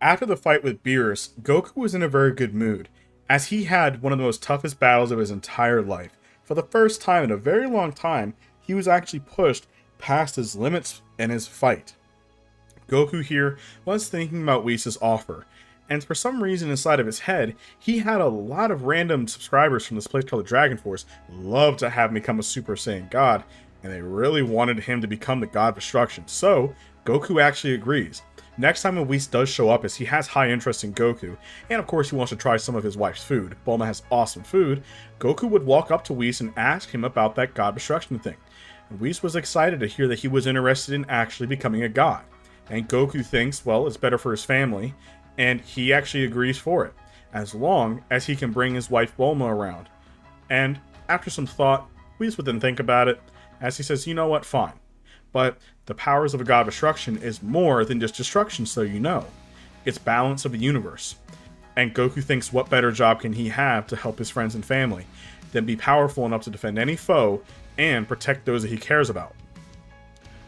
After the fight with Beerus, Goku was in a very good mood, as he had one of the most toughest battles of his entire life. For the first time in a very long time, he was actually pushed past his limits in his fight. Goku here was thinking about Whis' offer, and for some reason inside of his head, he had a lot of random subscribers from this place called the Dragon Force love to have him become a Super Saiyan God, and they really wanted him to become the God of Destruction. So, Goku actually agrees. Next time when Whis does show up, as he has high interest in Goku, and of course he wants to try some of his wife's food. Bulma has awesome food. Goku would walk up to Whis and ask him about that God of Destruction thing. And Whis was excited to hear that he was interested in actually becoming a god. And Goku thinks, well, it's better for his family, and he actually agrees for it, as long as he can bring his wife Bulma around. And after some thought, Whis would then think about it, as he says, you know what, fine. But the powers of a god of destruction is more than just destruction, so you know. It's balance of the universe. And Goku thinks what better job can he have to help his friends and family than be powerful enough to defend any foe and protect those that he cares about.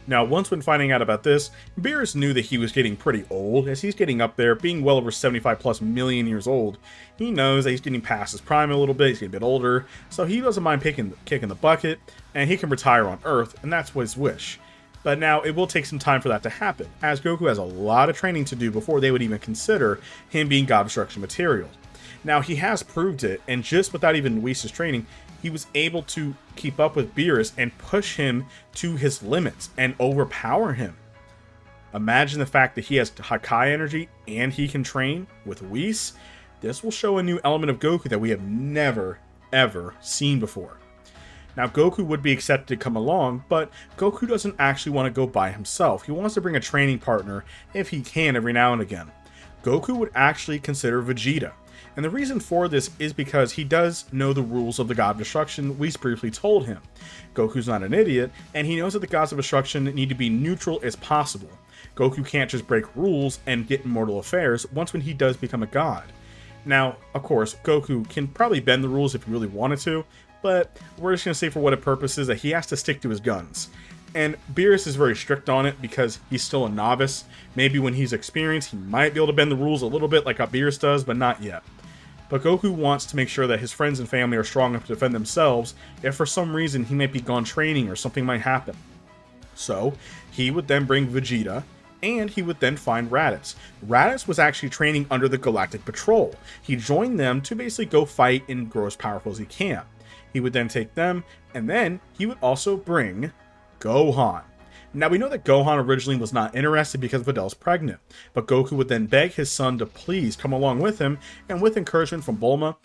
Now, once when finding out about this, Beerus knew that he was getting pretty old, as he's getting up there, being well over 75 plus million years old. He knows that he's getting past his prime a little bit, he's getting a bit older, so he doesn't mind kicking the bucket, and he can retire on Earth, and that's his wish. But now, it will take some time for that to happen, as Goku has a lot of training to do before they would even consider him being God Destruction material. Now, he has proved it, and just without even Whis' training, he was able to keep up with Beerus and push him to his limits and overpower him. Imagine the fact that he has Hakai energy and he can train with Whis. This will show a new element of Goku that we have never, ever seen before. Now, Goku would be accepted to come along, but Goku doesn't actually want to go by himself. He wants to bring a training partner if he can every now and again. Goku would actually consider Vegeta. And the reason for this is because he does know the rules of the God of Destruction Whis briefly told him. Goku's not an idiot, and he knows that the Gods of Destruction need to be neutral as possible. Goku can't just break rules and get in mortal affairs once when he does become a god. Now, of course, Goku can probably bend the rules if he really wanted to, but we're just going to say for what it purposes that he has to stick to his guns. And Beerus is very strict on it because he's still a novice. Maybe when he's experienced, he might be able to bend the rules a little bit like how Beerus does, but not yet. But Goku wants to make sure that his friends and family are strong enough to defend themselves if for some reason he might be gone training or something might happen. So, he would then bring Vegeta, and he would then find Raditz. Raditz was actually training under the Galactic Patrol. He joined them to basically go fight and grow as powerful as he can. He would then take them, and then he would also bring Gohan. Now, we know that Gohan originally was not interested because Vidal's pregnant, but Goku would then beg his son to please come along with him, and with encouragement from Bulma,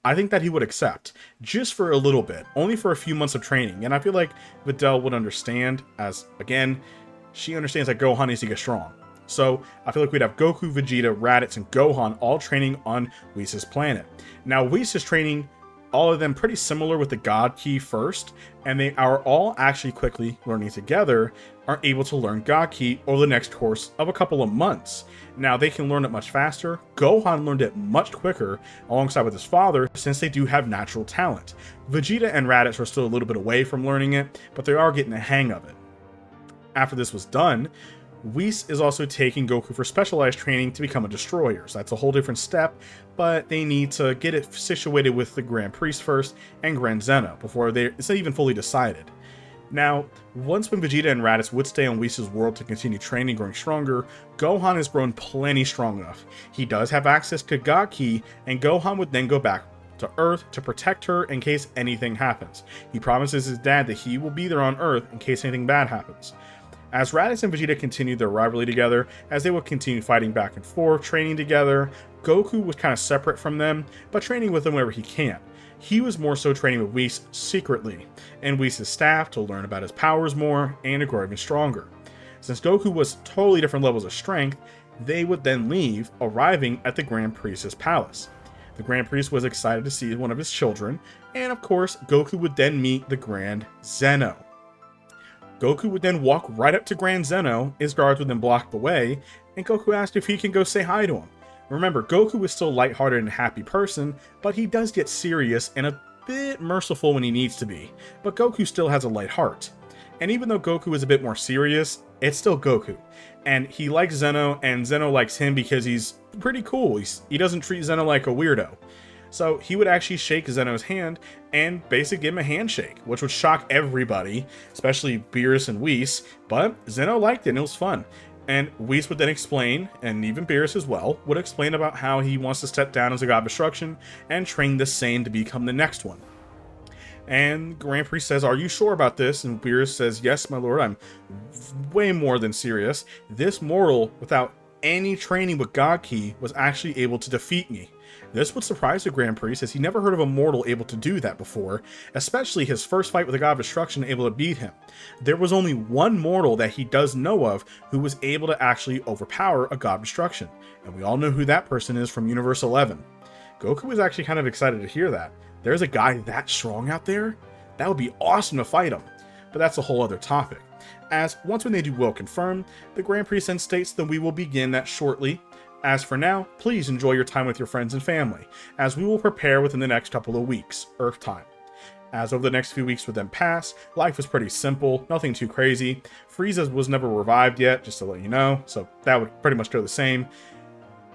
I think that he would accept, just for a little bit, only for a few months of training, and I feel like Vidal would understand, as, again, she understands that Gohan needs to get strong. So, I feel like we'd have Goku, Vegeta, Raditz, and Gohan all training on Whis' planet. Now, Whis' training, all of them pretty similar with the God Ki first, and they are all actually quickly learning together, are able to learn God Ki over the next course of a couple of months. Now, they can learn it much faster. Gohan learned it much quicker alongside with his father, since they do have natural talent. Vegeta and Raditz are still a little bit away from learning it, but they are getting the hang of it. After this was done, Whis is also taking Goku for specialized training to become a destroyer. So that's a whole different step, but they need to get it situated with the Grand Priest first and Grand Zeno before it's not even fully decided. Now, once when Vegeta and Raditz would stay on Whis' world to continue training and growing stronger, Gohan has grown plenty strong enough. He does have access to God Ki, and Gohan would then go back to Earth to protect her in case anything happens. He promises his dad that he will be there on Earth in case anything bad happens. As Raditz and Vegeta continued their rivalry together, as they would continue fighting back and forth, training together, Goku was kind of separate from them, but training with them whenever he can. He was more so training with Whis secretly, and Whis' staff to learn about his powers more and to grow even stronger. Since Goku was totally different levels of strength, they would then leave, arriving at the Grand Priest's palace. The Grand Priest was excited to see one of his children, and of course, Goku would then meet the Grand Zeno. Goku would then walk right up to Grand Zeno, his guards would then block the way, and Goku asked if he can go say hi to him. Remember, Goku is still a lighthearted and happy person, but he does get serious and a bit merciful when he needs to be, but Goku still has a light heart. And even though Goku is a bit more serious, it's still Goku. And he likes Zeno, and Zeno likes him because he's pretty cool. He doesn't treat Zeno like a weirdo. So he would actually shake Zeno's hand and basically give him a handshake, which would shock everybody, especially Beerus and Whis, but Zeno liked it and it was fun. And Whis would then explain, and even Beerus as well, would explain about how he wants to step down as a god of destruction and train the Saiyan to become the next one. And Grand Priest says, "Are you sure about this?" And Beerus says, "Yes, my lord, I'm way more than serious. This mortal, without any training with God Ki, was actually able to defeat me." This would surprise the Grand Priest, as he never heard of a mortal able to do that before, especially his first fight with the God of Destruction able to beat him. There was only one mortal that he does know of who was able to actually overpower a God of Destruction, and we all know who that person is from Universe 11. Goku was actually kind of excited to hear that. There's a guy that strong out there? That would be awesome to fight him. But that's a whole other topic. As once when they do will confirm, the Grand Priest then states that we will begin that shortly. As for now, please enjoy your time with your friends and family, as we will prepare within the next couple of weeks, Earth time. As over the next few weeks would then pass, life was pretty simple, nothing too crazy. Frieza was never revived yet, just to let you know, so that would pretty much go the same.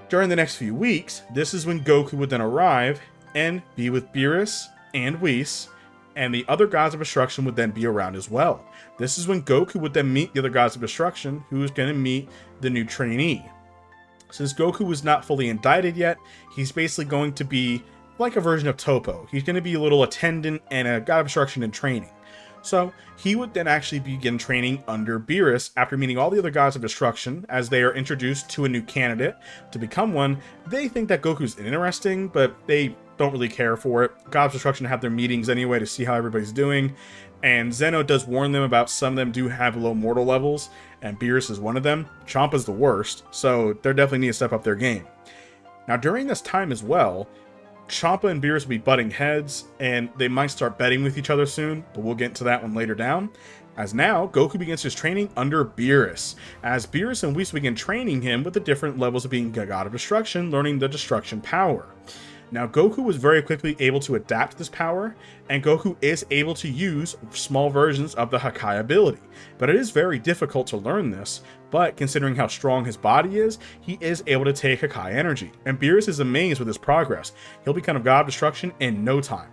During the next few weeks, this is when Goku would then arrive and be with Beerus and Whis, and the other gods of destruction would then be around as well. This is when Goku would then meet the other gods of destruction, who is going to meet the new trainee. Since Goku was not fully indicted yet, he's basically going to be like a version of Toppo. He's going to be a little attendant and a god of destruction in training. So he would then actually begin training under Beerus after meeting all the other gods of destruction, as they are introduced to a new candidate to become one. They think that Goku's interesting, but they don't really care for it. Gods of destruction have their meetings anyway to see how everybody's doing, and Zeno does warn them about some of them do have low mortal levels, and Beerus is one of them. Champa's the worst, so they definitely need to step up their game. Now during this time as well, Champa and Beerus will be butting heads, and they might start betting with each other soon, but we'll get into that one later down. As now, Goku begins his training under Beerus, as Beerus and Whis begin training him with the different levels of being a god of destruction, learning the destruction power. Now, Goku was very quickly able to adapt to this power, and Goku is able to use small versions of the Hakai ability. But it is very difficult to learn this, but considering how strong his body is, he is able to take Hakai energy. And Beerus is amazed with his progress. He'll become a god of destruction in no time.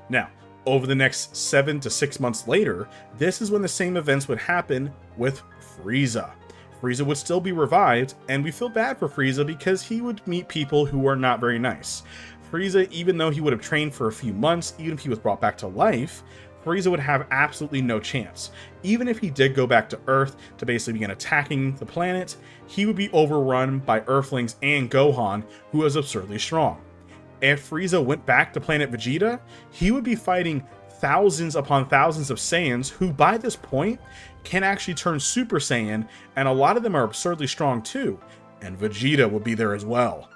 Now, over the next 7 to 6 months later, this is when the same events would happen with Frieza. Frieza would still be revived, and we feel bad for Frieza because he would meet people who are not very nice. Frieza, even though he would have trained for a few months, even if he was brought back to life, Frieza would have absolutely no chance. Even if he did go back to Earth to basically begin attacking the planet, he would be overrun by Earthlings and Gohan, who is absurdly strong. If Frieza went back to planet Vegeta, he would be fighting thousands upon thousands of Saiyans who by this point can actually turn Super Saiyan, and a lot of them are absurdly strong too, and Vegeta would be there as well,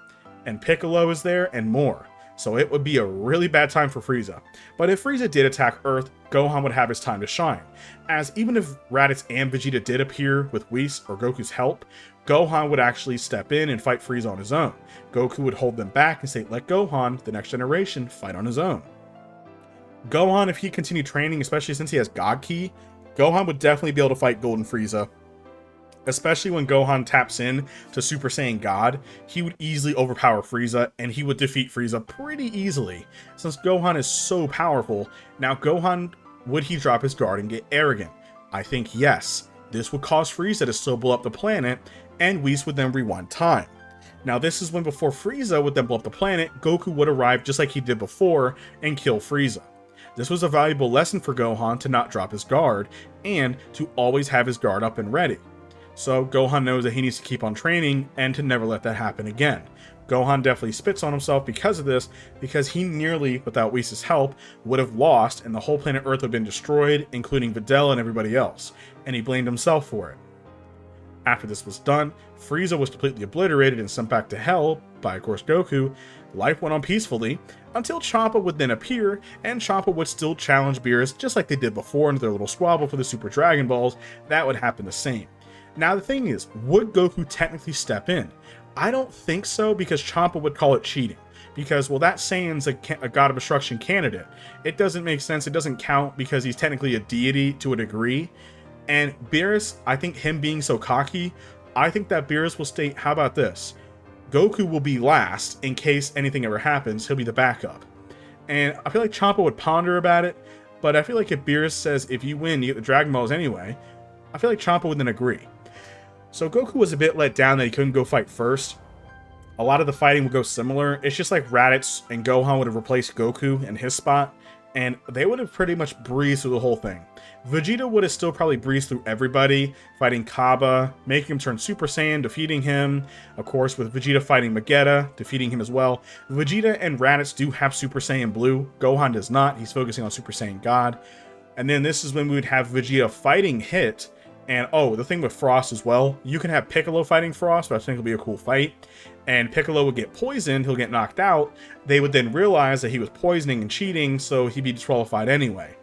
and Piccolo is there and more, so it would be a really bad time for Frieza. But if Frieza did attack Earth, Gohan would have his time to shine, as even if Raditz and Vegeta did appear with Whis or Goku's help, Gohan would actually step in and fight Frieza on his own. Goku would hold them back and say, let Gohan, the next generation, fight on his own. Gohan, if he continued training, especially since he has God Ki, Gohan would definitely be able to fight Golden Frieza. Especially when Gohan taps in to Super Saiyan God, he would easily overpower Frieza, and he would defeat Frieza pretty easily. Since Gohan is so powerful, now Gohan, would he drop his guard and get arrogant? I think yes. This would cause Frieza to still blow up the planet, and Whis would then rewind time. Now this is when before Frieza would then blow up the planet, Goku would arrive just like he did before and kill Frieza. This was a valuable lesson for Gohan to not drop his guard, and to always have his guard up and ready. So Gohan knows that he needs to keep on training, and to never let that happen again. Gohan definitely spits on himself because of this, because he nearly, without Whis' help, would have lost, and the whole planet Earth would have been destroyed, including Videl and everybody else, and he blamed himself for it. After this was done, Frieza was completely obliterated and sent back to Hell by, of course, Goku. Life went on peacefully, until Champa would then appear, and Champa would still challenge Beerus just like they did before into their little squabble for the Super Dragon Balls. That would happen the same. Now the thing is, would Goku technically step in? I don't think so, because Champa would call it cheating. Because, well, that Saiyan's a God of Destruction candidate. It doesn't make sense, it doesn't count because he's technically a deity to a degree. And Beerus, I think him being so cocky, I think that Beerus will state, how about this? Goku will be last in case anything ever happens. He'll be the backup. And I feel like Champa would ponder about it, but I feel like if Beerus says, if you win, you get the Dragon Balls anyway, I feel like Champa would then agree. So Goku was a bit let down that he couldn't go fight first. A lot of the fighting would go similar. It's just like Raditz and Gohan would have replaced Goku in his spot, and they would have pretty much breezed through the whole thing. Vegeta would have still probably breezed through everybody, fighting Kaba, making him turn Super Saiyan, defeating him. Of course, with Vegeta fighting Vegeta, defeating him as well. Vegeta and Raditz do have Super Saiyan Blue. Gohan does not. He's focusing on Super Saiyan God. And then this is when we would have Vegeta fighting Hit. And oh, the thing with Frost as well, you can have Piccolo fighting Frost, but I think it'll be a cool fight. And Piccolo would get poisoned, he'll get knocked out. They would then realize that he was poisoning and cheating, so he'd be disqualified anyway.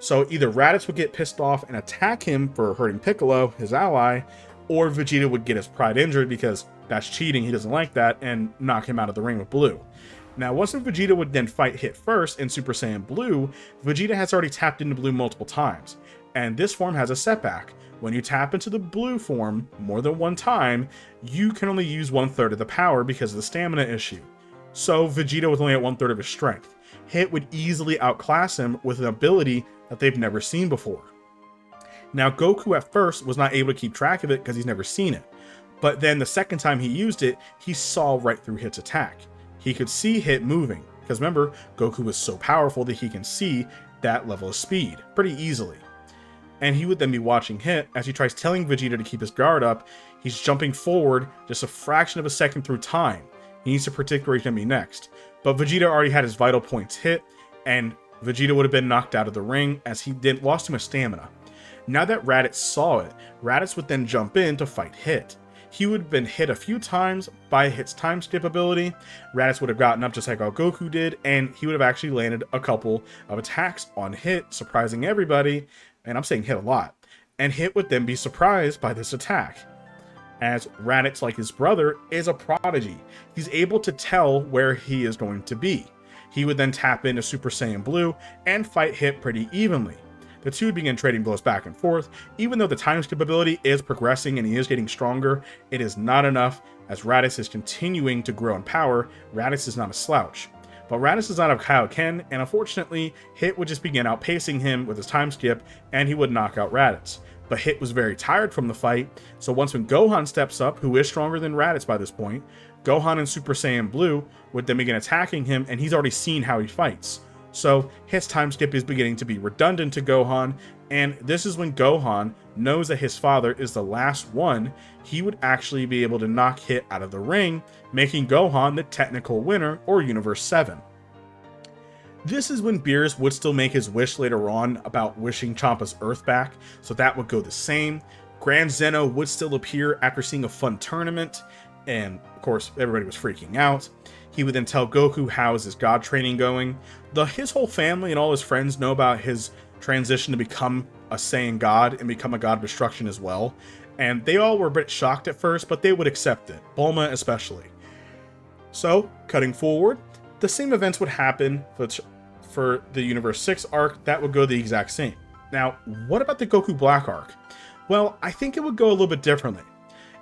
So either Raditz would get pissed off and attack him for hurting Piccolo, his ally, or Vegeta would get his pride injured because that's cheating, he doesn't like that, and knock him out of the ring with Blue. Now, once Vegeta would then fight Hit first in Super Saiyan Blue, Vegeta has already tapped into Blue multiple times, and this form has a setback. When you tap into the Blue form more than one time, you can only use 1/3 of the power because of the stamina issue. So Vegeta was only at 1/3 of his strength. Hit would easily outclass him with an ability that they've never seen before. Now Goku at first was not able to keep track of it because he's never seen it. But then the second time he used it, he saw right through Hit's attack. He could see Hit moving, because remember, Goku was so powerful that he can see that level of speed pretty easily. And he would then be watching Hit as he tries telling Vegeta to keep his guard up. He's jumping forward just a fraction of a second through time. He needs to predict where he's going to be next. But Vegeta already had his vital points hit, and Vegeta would have been knocked out of the ring as he lost too much stamina. Now that Raditz saw it, Raditz would then jump in to fight Hit. He would have been hit a few times by Hit's time skip ability. Raditz would have gotten up just like how Goku did, and he would have actually landed a couple of attacks on Hit, surprising everybody. And I'm saying Hit a lot. And Hit would then be surprised by this attack, as Raditz, like his brother, is a prodigy. He's able to tell where he is going to be. He would then tap into Super Saiyan Blue and fight Hit pretty evenly. The two would begin trading blows back and forth. Even though the time skip ability is progressing and he is getting stronger, it is not enough, as Raditz is continuing to grow in power. Raditz is not a slouch. But Raditz is not a Kaioken, and unfortunately, Hit would just begin outpacing him with his time skip, and he would knock out Raditz. But Hit was very tired from the fight, so once when Gohan steps up, who is stronger than Raditz by this point, Gohan and Super Saiyan Blue would then begin attacking him, and he's already seen how he fights. So Hit's time skip is beginning to be redundant to Gohan, and this is when Gohan knows that his father is the last one. He would actually be able to knock Hit out of the ring, making Gohan the technical winner, or Universe 7. This is when Beerus would still make his wish later on about wishing Champa's Earth back, so that would go the same. Grand Zeno would still appear after seeing a fun tournament, and of course everybody was freaking out. He would then tell Goku how is his God training going. His whole family and all his friends know about his transition to become a Saiyan God and become a God of destruction as well. And they all were a bit shocked at first, but they would accept it, Bulma especially. So, cutting forward, the same events would happen for the Universe 6 arc. That would go the exact same. Now, what about the Goku Black arc? Well, I think it would go a little bit differently.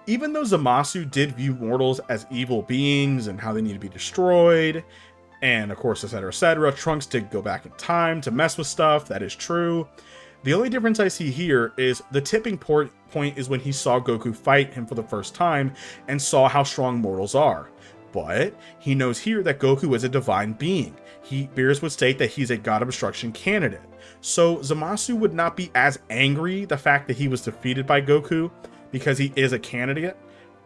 Even though Zamasu did view mortals as evil beings and how they need to be destroyed, and of course, etc., Trunks did go back in time to mess with stuff, that is true. The only difference I see here is the tipping point is when he saw Goku fight him for the first time and saw how strong mortals are. But he knows here that Goku is a divine being. Beerus would state that he's a God of Destruction candidate. So Zamasu would not be as angry the fact that he was defeated by Goku, because he is a candidate,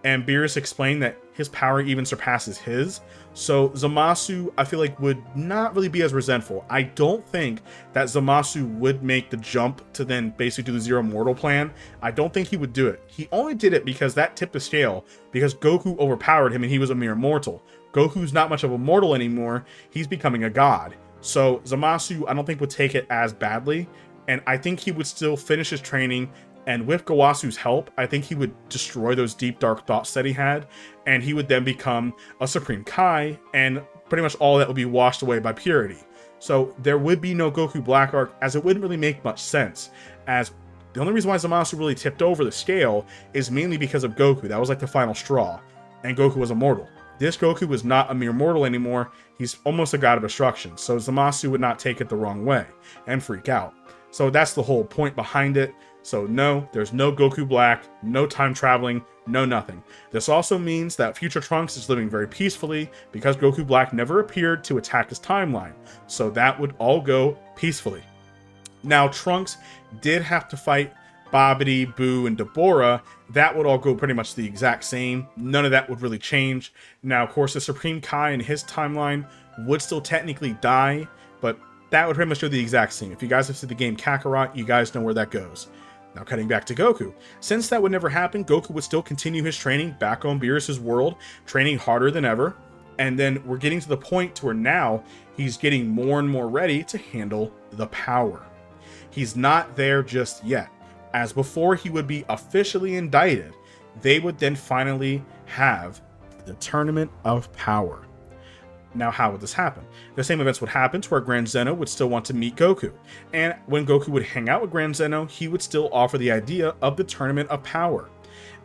and Beerus explained that his power even surpasses his. So Zamasu, I feel like, would not really be as resentful. I don't think that Zamasu would make the jump to then basically do the Zero Mortal plan. I don't think he would do it. He only did it because that tipped the scale, because Goku overpowered him and he was a mere mortal. Goku's not much of a mortal anymore. He's becoming a god. So Zamasu, I don't think would take it as badly, and I think he would still finish his training. And with Gawasu's help, I think he would destroy those deep dark thoughts that he had, and he would then become a Supreme Kai, and pretty much all that would be washed away by purity. So there would be no Goku Black arc, as it wouldn't really make much sense, as The only reason why Zamasu really tipped over the scale is mainly because of Goku. That was like the final straw, and Goku was immortal. This Goku was not a mere mortal anymore. He's almost a god of destruction, so Zamasu would not take it the wrong way and freak out. So that's the whole point behind it. So no, there's no Goku Black, no time traveling, no nothing. This also means that future Trunks is living very peacefully because Goku Black never appeared to attack his timeline. So that would all go peacefully. Now, Trunks did have to fight Babidi, Boo, and Deborah. That would all go pretty much the exact same. None of that would really change. Now, of course, the Supreme Kai in his timeline would still technically die, but that would pretty much do the exact same. If you guys have seen the game Kakarot, you guys know where that goes. Now, cutting back to Goku. Since that would never happen, Goku would still continue his training back on Beerus' world, training harder than ever. And then we're getting to the point to where now he's getting more and more ready to handle the power. He's not there just yet. As before he would be officially indicted, they would then finally have the Tournament of Power. Now, how would this happen? The same events would happen to where Grand Zeno would still want to meet Goku. And when Goku would hang out with Grand Zeno, he would still offer the idea of the Tournament of Power.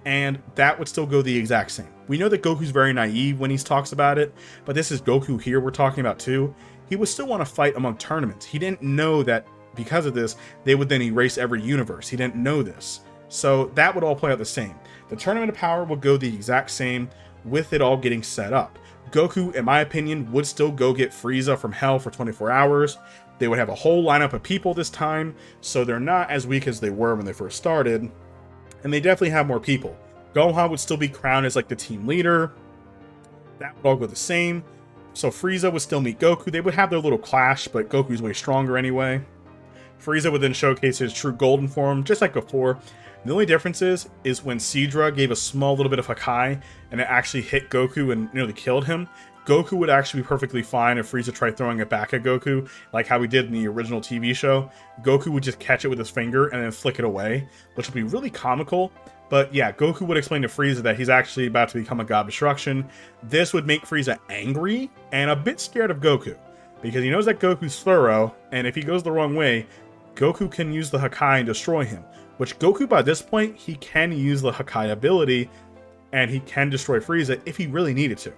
And that would still go the exact same. We know that Goku's very naive when he talks about it, but this is Goku here we're talking about too. He would still want to fight among tournaments. He didn't know that because of this, they would then erase every universe. He didn't know this. So that would all play out the same. The Tournament of Power would go the exact same with it all getting set up. Goku, in my opinion, would still go get Frieza from hell for 24 hours. They would have a whole lineup of people this time, so they're not as weak as they were when they first started. And they definitely have more people. Gohan would still be crowned as like the team leader. That would all go the same. So Frieza would still meet Goku. They would have their little clash, but Goku's way stronger anyway. Frieza would then showcase his true golden form, just like before. The only difference is when Seadra gave a small little bit of Hakai, and it actually hit Goku and nearly killed him, Goku would actually be perfectly fine if Frieza tried throwing it back at Goku, like how he did in the original TV show. Goku would just catch it with his finger and then flick it away, which would be really comical. But yeah, Goku would explain to Frieza that he's actually about to become a god of destruction. This would make Frieza angry and a bit scared of Goku, because he knows that Goku's thorough, and if he goes the wrong way, Goku can use the Hakai and destroy him. Which Goku, by this point, he can use the Hakai ability, and he can destroy Frieza if he really needed to.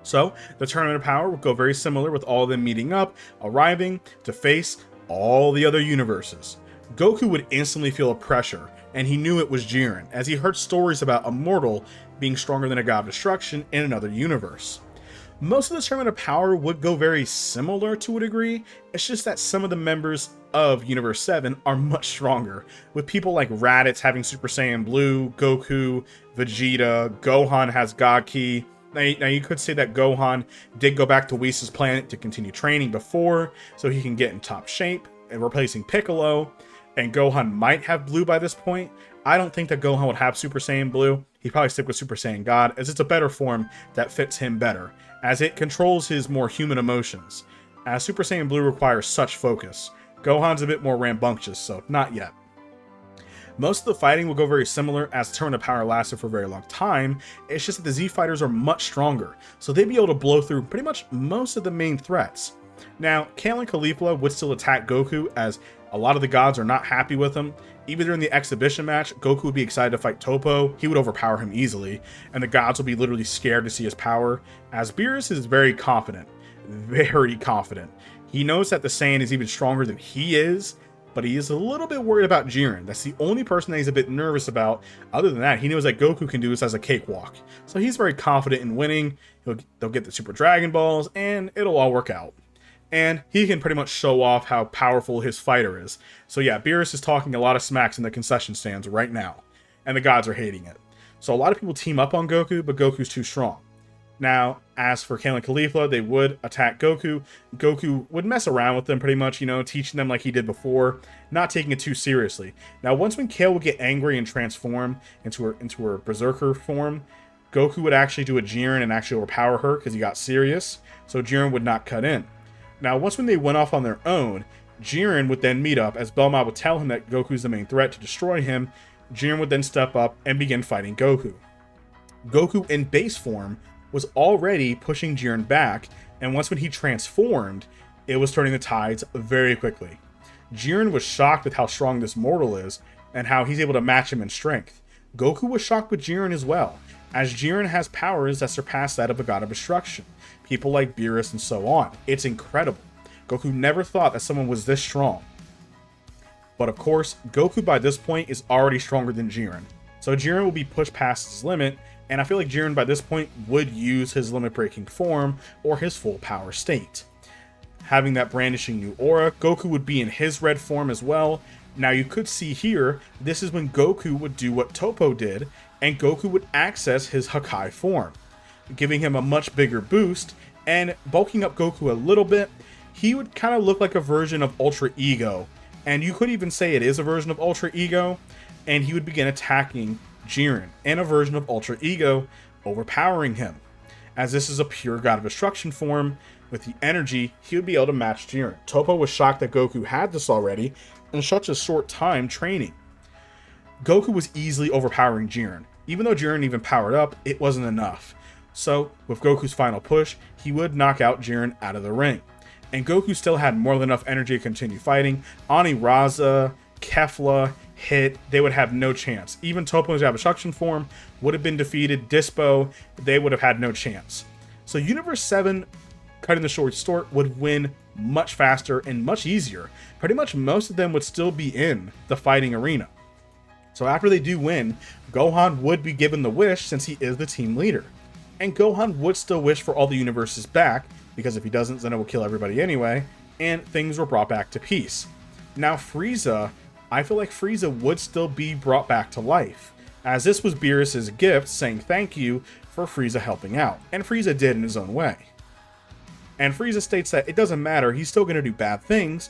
So, the Tournament of Power would go very similar with all of them meeting up, arriving to face all the other universes. Goku would instantly feel a pressure, and he knew it was Jiren, as he heard stories about a mortal being stronger than a god of destruction in another universe. Most of the Tournament of Power would go very similar to a degree. It's just that some of the members of Universe 7 are much stronger, with people like Raditz having Super Saiyan Blue, Goku, Vegeta, Gohan has God Ki. Now you could say that Gohan did go back to Whis' planet to continue training before, so he can get in top shape, and replacing Piccolo, and Gohan might have Blue by this point. I don't think that Gohan would have Super Saiyan Blue. He'd probably stick with Super Saiyan God, as it's a better form that fits him better, as it controls his more human emotions, as Super Saiyan Blue requires such focus. Gohan's a bit more rambunctious, so not yet. Most of the fighting will go very similar, as the Tournament of Power lasted for a very long time. It's just that the Z fighters are much stronger, so they'd be able to blow through pretty much most of the main threats. Now, Kale and Caulifla would still attack Goku, as a lot of the gods are not happy with him. Even during the exhibition match, Goku would be excited to fight Toppo. He would overpower him easily, and the gods will be literally scared to see his power, as Beerus is very confident. Very confident. He knows that the Saiyan is even stronger than he is, but he is a little bit worried about Jiren. That's the only person that he's a bit nervous about. Other than that, he knows that Goku can do this as a cakewalk. So he's very confident in winning. They'll get the Super Dragon Balls, and it'll all work out. And he can pretty much show off how powerful his fighter is. So yeah, Beerus is talking a lot of smacks in the concession stands right now, and the gods are hating it. So a lot of people team up on Goku, but Goku's too strong. Now, as for Kale and Caulifla, they would attack Goku. Goku would mess around with them pretty much, teaching them like he did before, not taking it too seriously. Now, once when Kale would get angry and transform into her berserker form, Goku would actually do a Jiren and actually overpower her because he got serious, so Jiren would not cut in. Now, once when they went off on their own, Jiren would then meet up, as Belmont would tell him that Goku's the main threat to destroy him. Jiren would then step up and begin fighting Goku. Goku in base form was already pushing Jiren back, and once when he transformed, it was turning the tides very quickly. Jiren was shocked with how strong this mortal is and how he's able to match him in strength. Goku was shocked with Jiren as well, as Jiren has powers that surpass that of a god of destruction, people like Beerus and so on. It's incredible. Goku never thought that someone was this strong. But of course, Goku by this point is already stronger than Jiren, so Jiren will be pushed past his limit, and I feel like Jiren by this point would use his limit breaking form or his full power state. Having that brandishing new aura, Goku would be in his red form as well. Now you could see here, this is when Goku would do what Toppo did, and Goku would access his Hakai form, giving him a much bigger boost, and bulking up Goku a little bit. He would kind of look like a version of Ultra Ego, and you could even say it is a version of Ultra Ego, and he would begin attacking Jiren in a version of Ultra Ego, overpowering him. As this is a pure God of Destruction form, with the energy, he would be able to match Jiren. Toppo was shocked that Goku had this already in such a short time training. Goku was easily overpowering Jiren. Even though Jiren even powered up, it wasn't enough. So, with Goku's final push, he would knock out Jiren out of the ring. And Goku still had more than enough energy to continue fighting. Ani Raza, Kefla, Hit, they would have no chance. Even Toppo's God of Destruction form would have been defeated. Dispo, they would have had no chance. So Universe 7, cutting the short short, would win much faster and much easier. Pretty much most of them would still be in the fighting arena. So after they do win, Gohan would be given the wish since he is the team leader. And Gohan would still wish for all the universes back, because if he doesn't, then it will kill everybody anyway, and things were brought back to peace. Now Frieza, I feel like Frieza would still be brought back to life, as this was Beerus' gift saying thank you for Frieza helping out, and Frieza did in his own way. And Frieza states that it doesn't matter, he's still going to do bad things.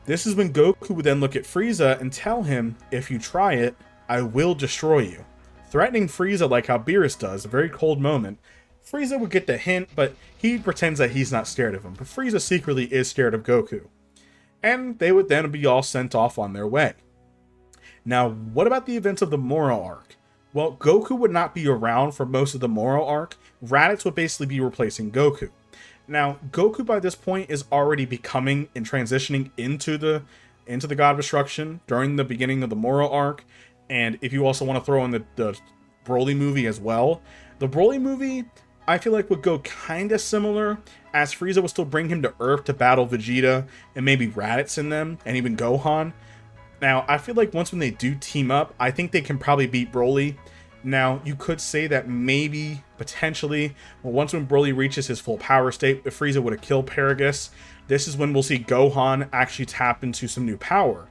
This is when Goku would then look at Frieza and tell him, if you try it, I will destroy you. Threatening Frieza like how Beerus does, a very cold moment. Frieza would get the hint, but he pretends that he's not scared of him. But Frieza secretly is scared of Goku. And they would then be all sent off on their way. Now, what about the events of the Moro arc? Well, Goku would not be around for most of the Moro arc. Raditz would basically be replacing Goku. Now, Goku by this point is already becoming and transitioning into the God of Destruction during the beginning of the Moro arc. And if you also want to throw in the Broly movie as well, the Broly movie, I feel like would go kind of similar, as Frieza would still bring him to Earth to battle Vegeta and maybe Raditz in them, and even Gohan. Now, I feel like when they do team up, I think they can probably beat Broly. Now, you could say that maybe, potentially, when Broly reaches his full power state, if Frieza would have killed Paragus, this is when we'll see Gohan actually tap into some new power.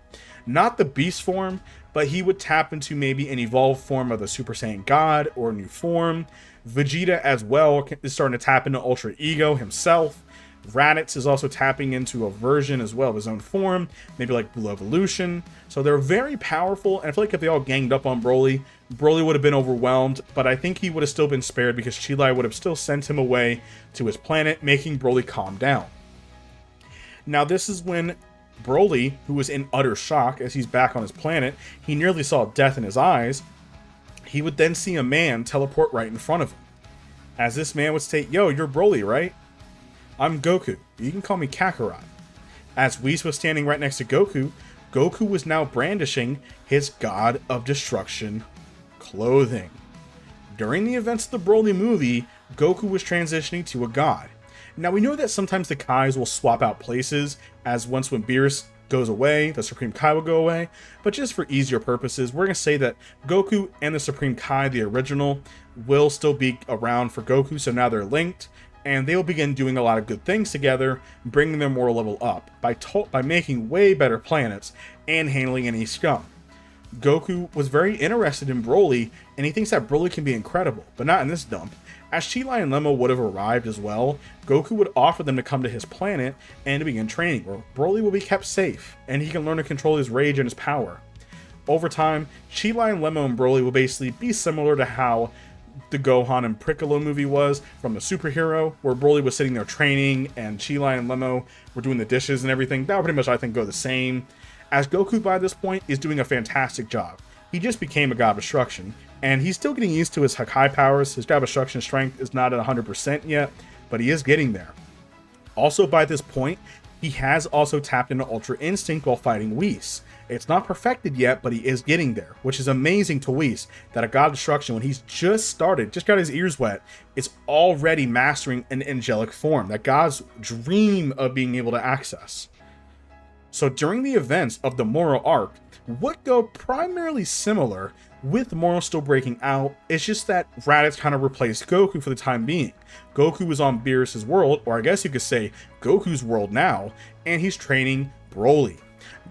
Not the Beast form, but he would tap into maybe an evolved form of the Super Saiyan God or a new form. Vegeta as well is starting to tap into Ultra Ego himself. Raditz is also tapping into a version as well of his own form, maybe like Blue Evolution. So they're very powerful, and I feel like if they all ganged up on Broly, Broly would have been overwhelmed, but I think he would have still been spared because Chi-Lai would have still sent him away to his planet, making Broly calm down. Now this is when Broly, who was in utter shock as he's back on his planet, he nearly saw death in his eyes. He would then see a man teleport right in front of him. As this man would state, "Yo, you're Broly, right? I'm Goku. You can call me Kakarot." As Whis was standing right next to Goku, Goku was now brandishing his God of Destruction clothing. During the events of the Broly movie, Goku was transitioning to a god. Now we know that sometimes the Kais will swap out places, as when Beerus goes away, the Supreme Kai will go away, but just for easier purposes, we're going to say that Goku and the Supreme Kai, the original, will still be around for Goku, so now they're linked, and they will begin doing a lot of good things together, bringing their moral level up, by making way better planets, and handling any scum. Goku was very interested in Broly, and he thinks that Broly can be incredible, but not in this dump. As Chi-Lai and Lemma would have arrived as well, Goku would offer them to come to his planet and to begin training, where Broly will be kept safe, and he can learn to control his rage and his power. Over time, Chi-Lai and Lemma and Broly will basically be similar to how the Gohan and Piccolo movie was from the superhero, where Broly was sitting there training, and Chi-Lai and Lemma were doing the dishes and everything. That would pretty much, I think, go the same. As Goku, by this point, is doing a fantastic job. He just became a God of Destruction, and he's still getting used to his Hakai powers. His God of Destruction strength is not at 100% yet, but he is getting there. Also, by this point, He has also tapped into Ultra Instinct while fighting Whis. It's not perfected yet, but he is getting there, which is amazing to Whis, that a God of Destruction, when he's just got his ears wet, is already mastering an angelic form that gods dream of being able to access. So during the events of the Moro arc, would go primarily similar, with Moro still breaking out. It's just that Raditz kind of replaced Goku for the time being. Goku was on Beerus' world, or I guess you could say Goku's world now, and he's training Broly.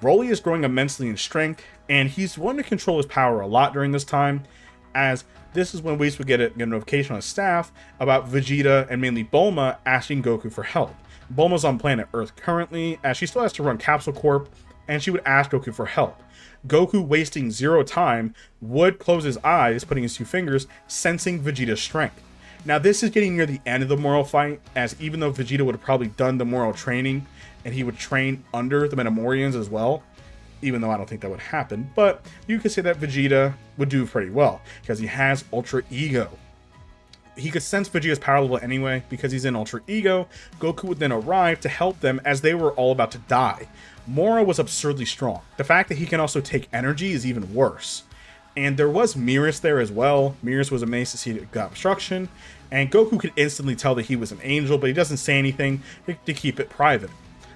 Broly is growing immensely in strength, and he's wanting to control his power a lot during this time, as this is when Whis would get a notification on his staff about Vegeta and mainly Bulma asking Goku for help. Bulma's on planet Earth currently, as she still has to run Capsule Corp, and she would ask Goku for help. Goku, wasting zero time, would close his eyes, putting his two fingers, sensing Vegeta's strength. Now this is getting near the end of the Moro fight, as even though Vegeta would have probably done the Moro training, and he would train under the Metamorians as well, even though I don't think that would happen, but you could say that Vegeta would do pretty well, because he has Ultra Ego. He could sense Vegeta's power level anyway, because he's in Ultra Ego. Goku would then arrive to help them as they were all about to die. Moro was absurdly strong. The fact that he can also take energy is even worse. And there was Beerus there as well. Beerus was amazed to see the God of Destruction, and Goku could instantly tell that he was an angel, but he doesn't say anything to keep it private.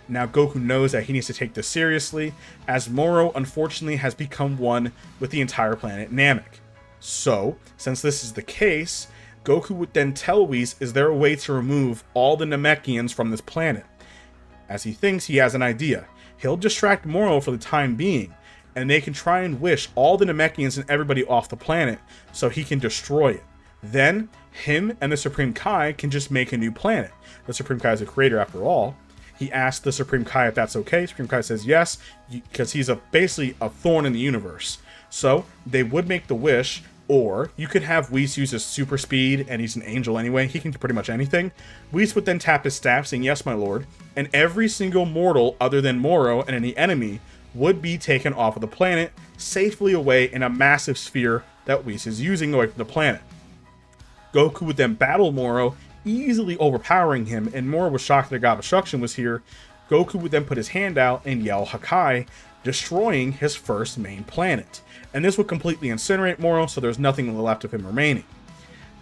Now Goku knows that he needs to take this seriously, as Moro unfortunately has become one with the entire planet Namek. So, since this is the case, Goku would then tell Whis, is there a way to remove all the Namekians from this planet? As he thinks he has an idea. He'll distract Moro for the time being, and they can try and wish all the Namekians and everybody off the planet so he can destroy it. Then, him and the Supreme Kai can just make a new planet. The Supreme Kai is a creator after all. He asked the Supreme Kai if that's okay. Supreme Kai says yes, because he's basically a thorn in the universe. So, they would make the wish, or you could have Whis use his super speed, and he's an angel anyway, he can do pretty much anything. Whis would then tap his staff, saying, yes, my lord, and every single mortal other than Moro and any enemy would be taken off of the planet, safely away in a massive sphere that Whis is using away from the planet. Goku would then battle Moro, easily overpowering him, and Moro was shocked that God of Destruction was here. Goku would then put his hand out and yell Hakai, destroying his first main planet. And this would completely incinerate Moro, so there's nothing left of him remaining.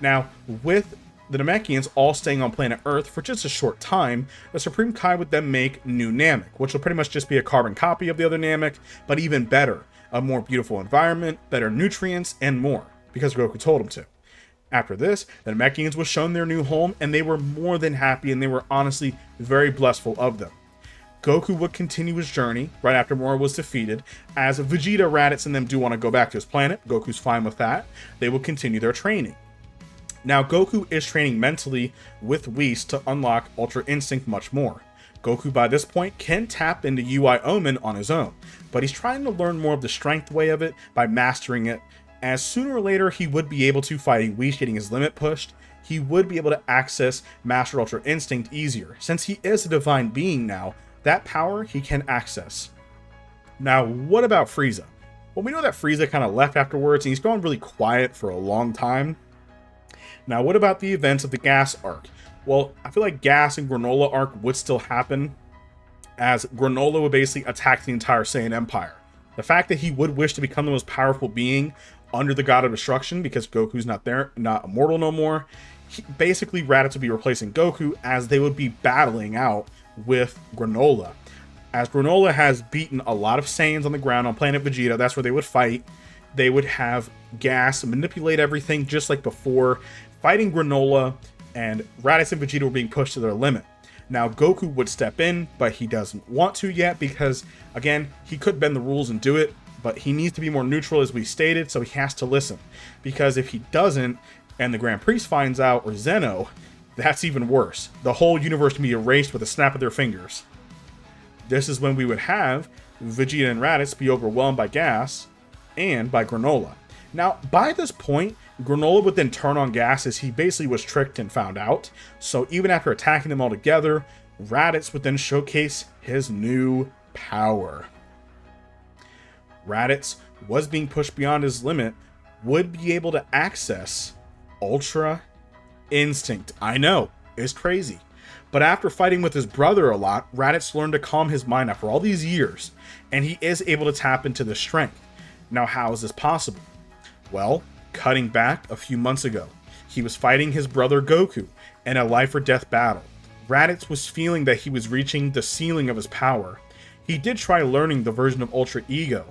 Now, with the Namekians all staying on planet Earth for just a short time, the Supreme Kai would then make New Namek, which will pretty much just be a carbon copy of the other Namek, but even better. A more beautiful environment, better nutrients, and more, because Goku told him to. After this, the Namekians was shown their new home, and they were more than happy, and they were honestly very blissful of them. Goku would continue his journey right after Moro was defeated, as Vegeta, Raditz, and them do want to go back to his planet. Goku's fine with that. They will continue their training. Now, Goku is training mentally with Whis to unlock Ultra Instinct much more. Goku, by this point, can tap into UI Omen on his own, but he's trying to learn more of the strength way of it by mastering it, as sooner or later he would be able to, fighting Whis getting his limit pushed, he would be able to access Master Ultra Instinct easier. Since he is a divine being now, that power he can access. Now, what about Frieza? Well, we know that Frieza kind of left afterwards, and he's gone really quiet for a long time. Now, what about the events of the Gas arc? Well, I feel like Gas and Granola arc would still happen, as Granola would basically attack the entire Saiyan Empire. The fact that he would wish to become the most powerful being under the God of Destruction, because Goku's not there, not immortal no more, basically Raditz would be replacing Goku, as they would be battling out with Granola. As Granola has beaten a lot of Saiyans on the ground on planet Vegeta, that's where they would fight. They would have Gas manipulate everything just like before, fighting Granola, and Raditz and Vegeta were being pushed to their limit. Now Goku would step in, but he doesn't want to yet, because again, he could bend the rules and do it, but he needs to be more neutral, as we stated, so he has to listen. Because if he doesn't, and the Grand Priest finds out, or Zeno, that's even worse. The whole universe can be erased with a snap of their fingers. This is when we would have Vegeta and Raditz be overwhelmed by Gas and by Granola. Now, by this point, Granola would then turn on Gas, as he basically was tricked and found out. So even after attacking them all together, Raditz would then showcase his new power. Raditz was being pushed beyond his limit, would be able to access Ultra Instinct. I know, it's crazy. But after fighting with his brother a lot, Raditz learned to calm his mind after all these years, and he is able to tap into the strength. Now, how is this possible? Well, cutting back a few months ago, he was fighting his brother Goku in a life or death battle. Raditz was feeling that he was reaching the ceiling of his power. He did try learning the version of Ultra Ego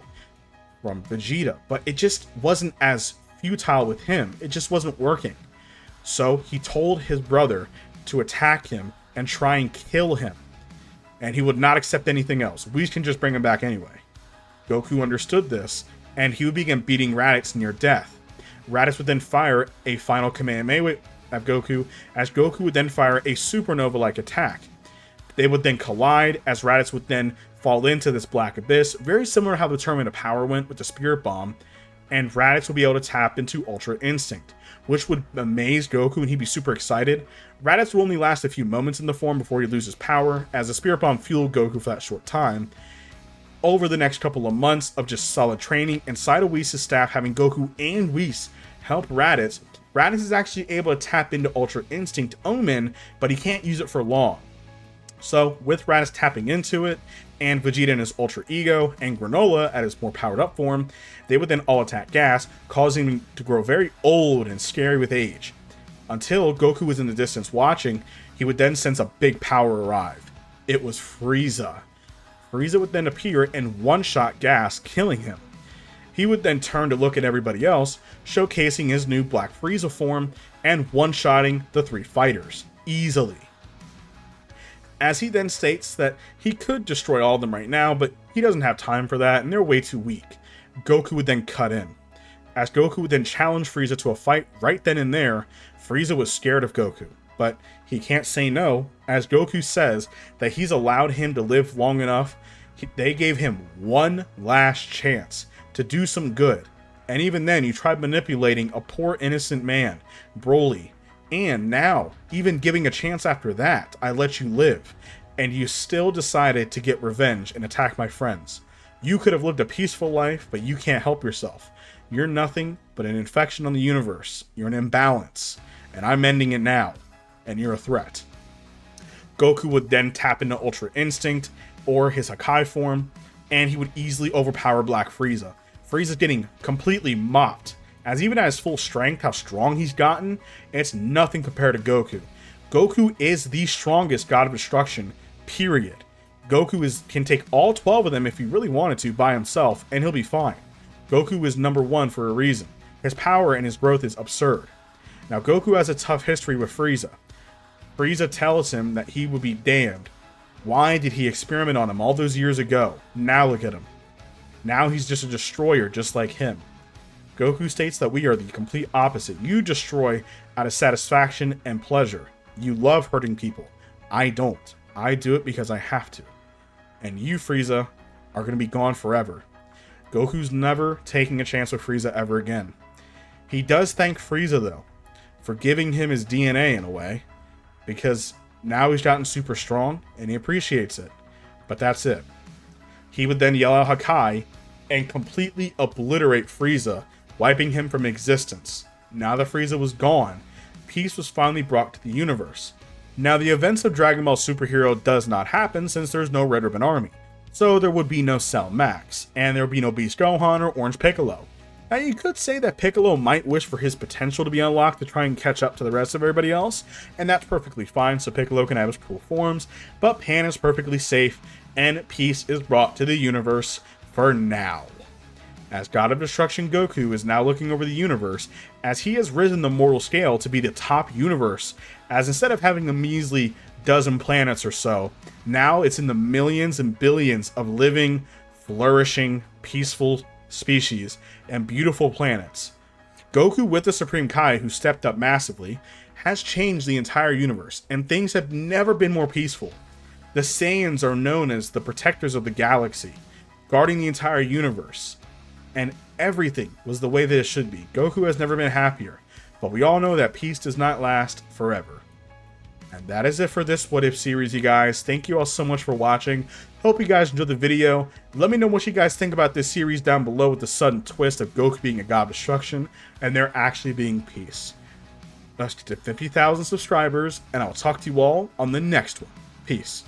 from Vegeta, but it just wasn't as futile with him. It just wasn't working. So he told his brother to attack him and try and kill him. And he would not accept anything else. We can just bring him back anyway. Goku understood this, and he would begin beating Raditz near death. Raditz would then fire a final Kamehameha at Goku, as Goku would then fire a supernova-like attack. They would then collide, as Raditz would then fall into this black abyss, very similar to how the Tournament of Power went with the Spirit Bomb, and Raditz would be able to tap into Ultra Instinct, which would amaze Goku and he'd be super excited. Raditz will only last a few moments in the form before he loses power, as the Spirit Bomb fueled Goku for that short time. Over the next couple of months of just solid training, inside of Whis' staff having Goku and Whis help Raditz, Raditz is actually able to tap into Ultra Instinct Omen, but he can't use it for long. So, with Raditz tapping into it, and Vegeta in his Ultra Ego, and Granola at his more powered up form, they would then all attack Gas, causing him to grow very old and scary with age. Until Goku was in the distance watching, he would then sense a big power arrive. It was Frieza. Frieza would then appear and one-shot Gas, killing him. He would then turn to look at everybody else, showcasing his new Black Frieza form, and one-shotting the three fighters, easily. As he then states that he could destroy all of them right now, but he doesn't have time for that, and they're way too weak. Goku would then cut in. As Goku would then challenge Frieza to a fight right then and there, Frieza was scared of Goku, but he can't say no, as Goku says that he's allowed him to live long enough. They gave him one last chance to do some good, and even then you tried manipulating a poor innocent man, Broly. And now, even giving a chance after that, I let you live, and you still decided to get revenge and attack my friends. You could have lived a peaceful life, but you can't help yourself. You're nothing but an infection on the universe. You're an imbalance, and I'm ending it now, and you're a threat. Goku would then tap into Ultra Instinct, or his Hakai form, and he would easily overpower Black Frieza. Frieza's getting completely mopped. As even at his full strength, how strong he's gotten, it's nothing compared to Goku. Goku is the strongest God of Destruction, period. Goku can take all 12 of them if he really wanted to by himself, and he'll be fine. Goku is number one for a reason. His power and his growth is absurd. Now, Goku has a tough history with Frieza. Frieza tells him that he would be damned. Why did he experiment on him all those years ago? Now look at him. Now he's just a destroyer just like him. Goku states that we are the complete opposite. You destroy out of satisfaction and pleasure. You love hurting people. I don't. I do it because I have to. And you, Frieza, are going to be gone forever. Goku's never taking a chance with Frieza ever again. He does thank Frieza, though, for giving him his DNA in a way, because now he's gotten super strong, and he appreciates it. But that's it. He would then yell out Hakai and completely obliterate Frieza, wiping him from existence. Now that Frieza was gone, peace was finally brought to the universe. Now, the events of Dragon Ball Superhero does not happen since there's no Red Ribbon Army. So there would be no Cell Max, and there would be no Beast Gohan or Orange Piccolo. Now, you could say that Piccolo might wish for his potential to be unlocked to try and catch up to the rest of everybody else, and that's perfectly fine, so Piccolo can have his cool forms, but Pan is perfectly safe, and peace is brought to the universe for now. As God of Destruction, Goku is now looking over the universe, as he has risen the mortal scale to be the top universe, as instead of having a measly dozen planets or so, now it's in the millions and billions of living, flourishing, peaceful species and beautiful planets. Goku, with the Supreme Kai, who stepped up massively, has changed the entire universe, and things have never been more peaceful. The Saiyans are known as the protectors of the galaxy, guarding the entire universe. And everything was the way that it should be. Goku has never been happier, but we all know that peace does not last forever. And that is it for this What If series, you guys. Thank you all so much for watching. Hope you guys enjoyed the video. Let me know what you guys think about this series down below with the sudden twist of Goku being a god of destruction and there actually being peace. Let's get to 50,000 subscribers, and I'll talk to you all on the next one. Peace.